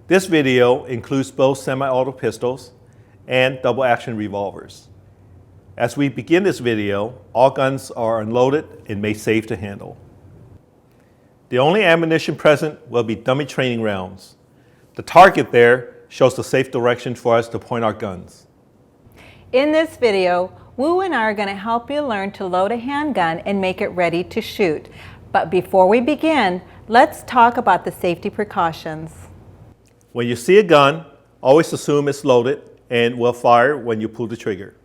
This video includes both semi-auto pistols and double-action revolvers. As we begin this video, all guns are unloaded and made safe to handle. The only ammunition present will be dummy training rounds. The target there shows the safe direction for us to point our guns. In this video, Wu and I are going to help you learn to load a handgun and make it ready to shoot. But before we begin, let's talk about the safety precautions. When you see a gun, always assume it's loaded and will fire when you pull the trigger.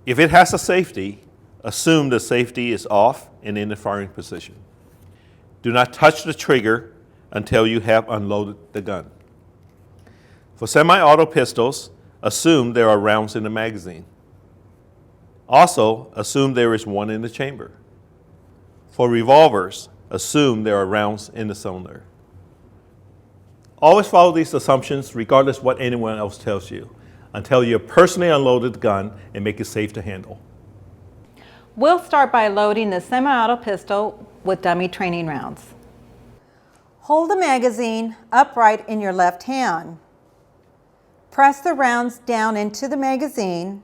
If it has a safety, assume the safety is off and in the firing position. Do not touch the trigger until you have unloaded the gun. For semi-auto pistols, assume there are rounds in the magazine. Also, assume there is one in the chamber. For revolvers, assume there are rounds in the cylinder. Always follow these assumptions regardless what anyone else tells you, until you have personally unloaded the gun and make it safe to handle. We'll start by loading the semi-auto pistol with dummy training rounds. Hold the magazine upright in your left hand. Press the rounds down into the magazine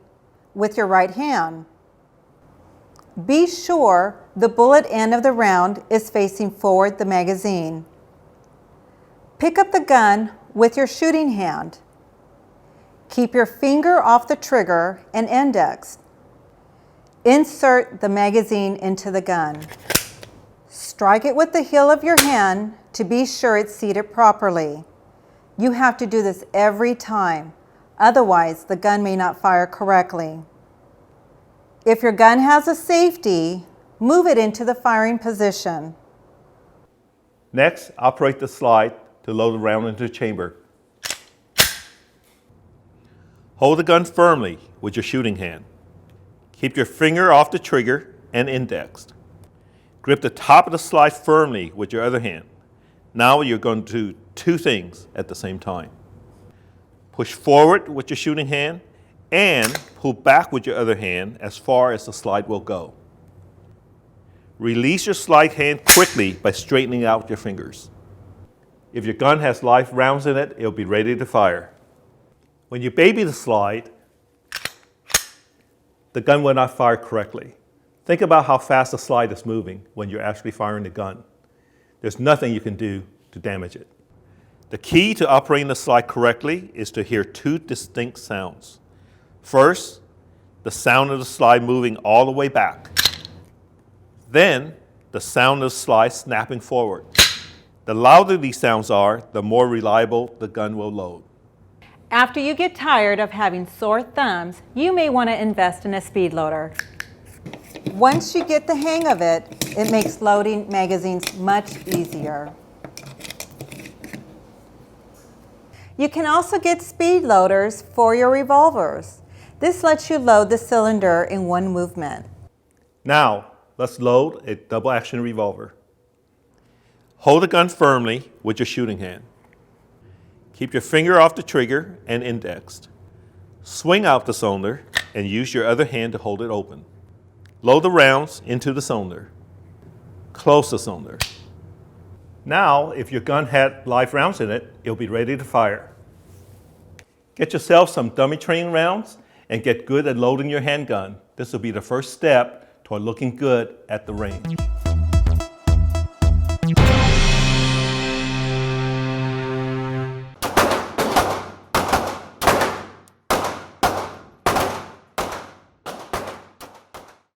with your right hand. Be sure the bullet end of the round is facing forward the magazine. Pick up the gun with your shooting hand. Keep your finger off the trigger and index. Insert the magazine into the gun. Strike it with the heel of your hand to be sure it's seated properly. You have to do this every time, otherwise the gun may not fire correctly. If your gun has a safety, move it into the firing position. Next, operate the slide to load the round into the chamber. Hold the gun firmly with your shooting hand. Keep your finger off the trigger and indexed. Grip the top of the slide firmly with your other hand. Now you're going to do two things at the same time. Push forward with your shooting hand and pull back with your other hand as far as the slide will go. Release your slide hand quickly by straightening out your fingers. If your gun has live rounds in it, it'll be ready to fire. When you baby the slide, the gun will not fire correctly. Think about how fast the slide is moving when you're actually firing the gun. There's nothing you can do to damage it. The key to operating the slide correctly is to hear two distinct sounds. First, the sound of the slide moving all the way back. Then, the sound of the slide snapping forward. The louder these sounds are, the more reliable the gun will load. After you get tired of having sore thumbs, you may want to invest in a speed loader. Once you get the hang of it, it makes loading magazines much easier. You can also get speed loaders for your revolvers. This lets you load the cylinder in one movement. Now, let's load a double-action revolver. Hold the gun firmly with your shooting hand. Keep your finger off the trigger and indexed. Swing out the cylinder and use your other hand to hold it open. Load the rounds into the cylinder. Close the cylinder. Now, if your gun had live rounds in it, it'll be ready to fire. Get yourself some dummy training rounds and get good at loading your handgun. This will be the first step toward looking good at the range.